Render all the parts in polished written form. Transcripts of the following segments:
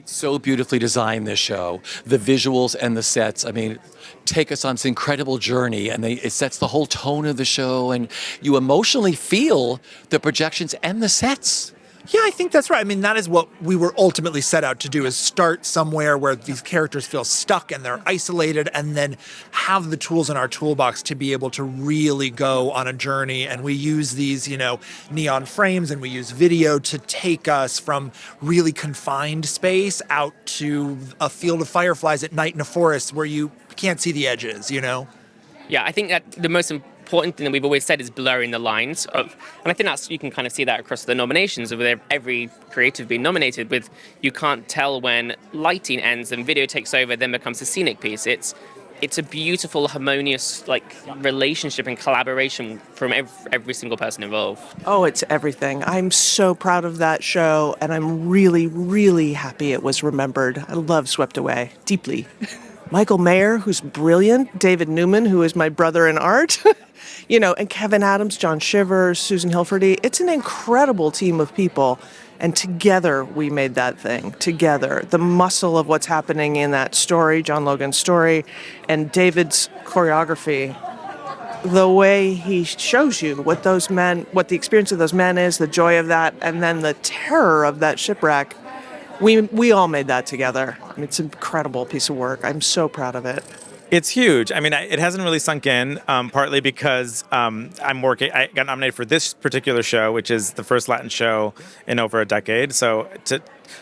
So beautifully designed, this show. The visuals and the sets, I mean, take us on this incredible journey, and it sets the whole tone of the show, and you emotionally feel the projections and the sets. Yeah, I think that's right. I mean, that is what we were ultimately set out to do, is start somewhere where these characters feel stuck and they're isolated, and then have the tools in our toolbox to be able to really go on a journey. And we use these, neon frames, and we use video to take us from really confined space out to a field of fireflies at night in a forest where you can't see the edges, Yeah, I think that the most important thing that we've always said is blurring the lines of, and I think that's, you can kind of see that across the nominations of every creative being nominated with, you can't tell when lighting ends and video takes over, then becomes a scenic piece. It's a beautiful, harmonious relationship and collaboration from every single person involved. Oh, it's everything. I'm so proud of that show, and I'm really, really happy it was remembered. I love Swept Away, deeply. Michael Mayer, who's brilliant, David Newman, who is my brother in art, and Kevin Adams, John Shivers, Susan Hilferty. It's an incredible team of people, and together we made that thing, together. The muscle of what's happening in that story, John Logan's story, and David's choreography, the way he shows you what the experience of those men is, the joy of that, and then the terror of that shipwreck. We all made that together. I mean, it's an incredible piece of work. I'm so proud of it. It's huge. I mean, it hasn't really sunk in, partly because I got nominated for this particular show, which is the first Latin show in over a decade. So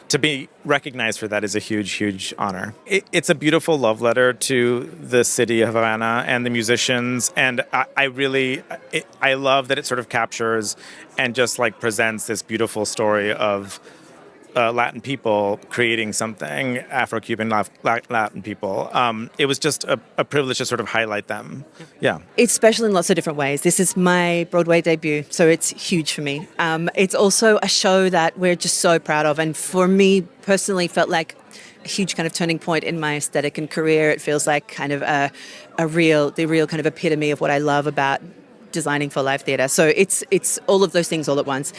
to be recognized for that is a huge, huge honor. It's a beautiful love letter to the city of Havana and the musicians. And I love that it sort of captures and just presents this beautiful story of Latin people creating something, Afro-Cuban Latin people. It was just a privilege to sort of highlight them. Yeah. It's special in lots of different ways. This is my Broadway debut, so it's huge for me. It's also a show that we're just so proud of, and for me personally felt like a huge kind of turning point in my aesthetic and career. It feels like kind of the real kind of epitome of what I love about designing for live theatre. So it's all of those things all at once.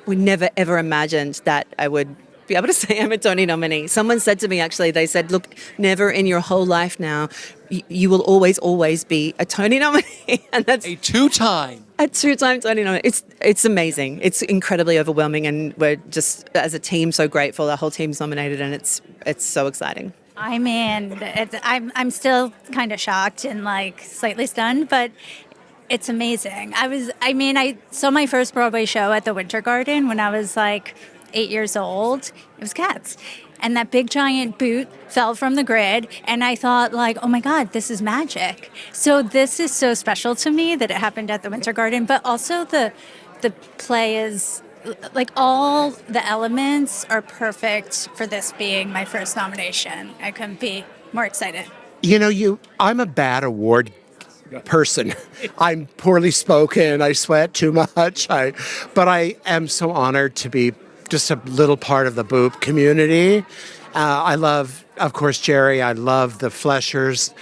We never ever imagined that I would be able to say I'm a Tony nominee. Someone said to me, actually, they said, look, never in your whole life now, you will always be a Tony nominee. And that's a two-time Tony nominee. It's amazing. It's incredibly overwhelming, and we're just, as a team, so grateful. The whole team's nominated, and it's so exciting. I mean, I'm still kind of shocked and slightly stunned, but it's amazing. I saw my first Broadway show at the Winter Garden when I was 8 years old. It was Cats. And that big giant boot fell from the grid, and I thought oh my God, this is magic. So this is so special to me that it happened at the Winter Garden, but also the play is all the elements are perfect for this being my first nomination. I couldn't be more excited. I'm a bad award person. I'm poorly spoken. I sweat too much. But I am so honored to be just a little part of the Boop community. I love, of course, Jerry. I love the Fleshers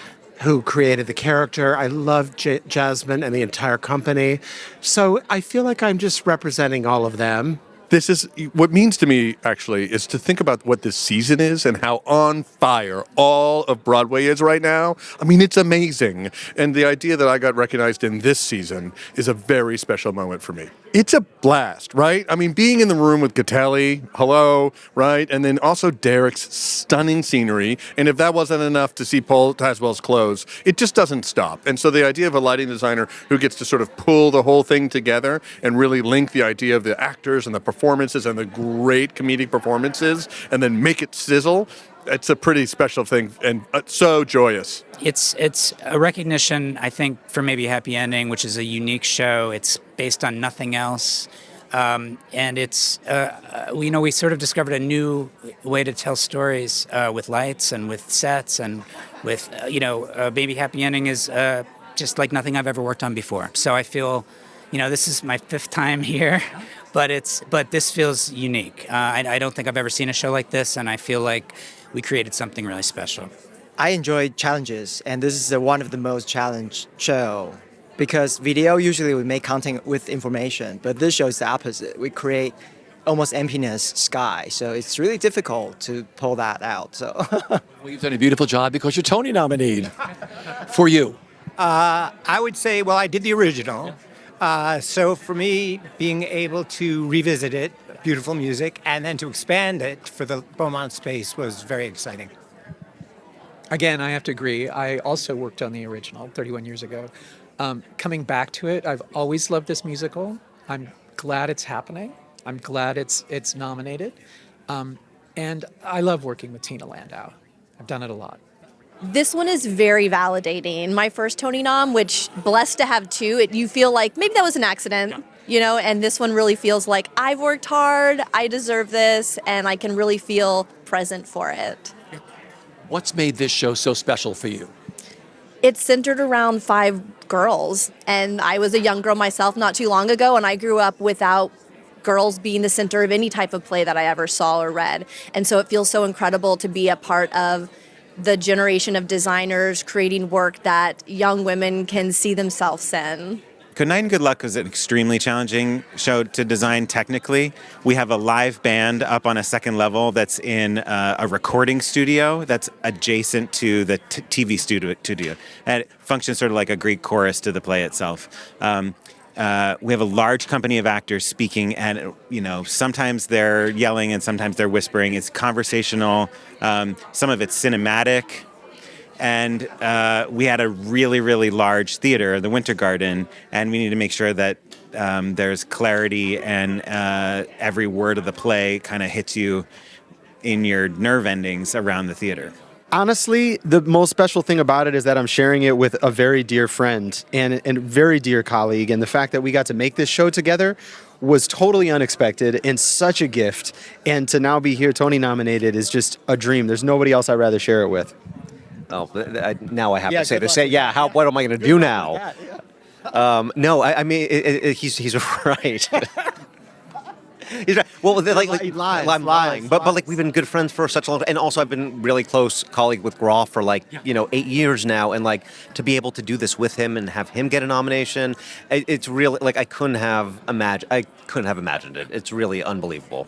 who created the character. I love Jasmine and the entire company. So I feel like I'm just representing all of them. This is what means to me, actually, is to think about what this season is and how on fire all of Broadway is right now. I mean, it's amazing. And the idea that I got recognized in this season is a very special moment for me. It's a blast, right? I mean, being in the room with Gattelli, hello, right? And then also Derek's stunning scenery. And if that wasn't enough to see Paul Taswell's clothes, it just doesn't stop. And so the idea of a lighting designer who gets to sort of pull the whole thing together and really link the idea of the actors and the performances and the great comedic performances and then make it sizzle, it's a pretty special thing and so joyous. It's a recognition, I think, for maybe Happy Ending, which is a unique show. It's based on nothing else. And it's, we sort of discovered a new way to tell stories with lights and with sets and with, maybe Happy Ending is just like nothing I've ever worked on before. So I feel, this is my 5th time here, but this feels unique. I don't think I've ever seen a show like this, and I feel like we created something really special. I enjoy challenges, and this is one of the most challenged show because video usually we make content with information, but this show is the opposite. We create almost emptiness sky. So it's really difficult to pull that out. So Well, you've done a beautiful job because you're Tony nominated. For you. I would say, well, I did the original. So for me, being able to revisit it, beautiful music, and then to expand it for the Beaumont space was very exciting. Again, I have to agree. I also worked on the original 31 years ago. Coming back to it, I've always loved this musical. I'm glad it's happening. I'm glad it's nominated. And I love working with Tina Landau. I've done it a lot. This one is very validating. My first Tony nom, which blessed to have two, you feel like maybe that was an accident, you know, and this one really feels like I've worked hard, I deserve this, and I can really feel present for it. What's made this show so special for you? It's centered around 5 girls, and I was a young girl myself not too long ago, and I grew up without girls being the center of any type of play that I ever saw or read. And so it feels so incredible to be a part of the generation of designers creating work that young women can see themselves in. Good Night and Good Luck was an extremely challenging show to design technically. We have a live band up on a second level that's in a recording studio that's adjacent to the TV studio. And it functions sort of like a Greek chorus to the play itself. We have a large company of actors speaking, and sometimes they're yelling and sometimes they're whispering. It's conversational. Some of it's cinematic. And we had a really, really large theater, the Winter Garden, and we need to make sure that there's clarity and every word of the play kind of hits you in your nerve endings around the theater. Honestly, the most special thing about it is that I'm sharing it with a very dear friend and very dear colleague. And the fact that we got to make this show together was totally unexpected and such a gift. And to now be here Tony nominated is just a dream. There's nobody else I'd rather share it with. Oh, now I have to say, yeah, what am I going to do now? No, I mean, he's right. He's right. Well, I'm lying, but like we've been good friends for such a long time, and also I've been really close colleague with Groff for 8 years now, and to be able to do this with him and have him get a nomination, it's really I couldn't have imagined it. It's really unbelievable.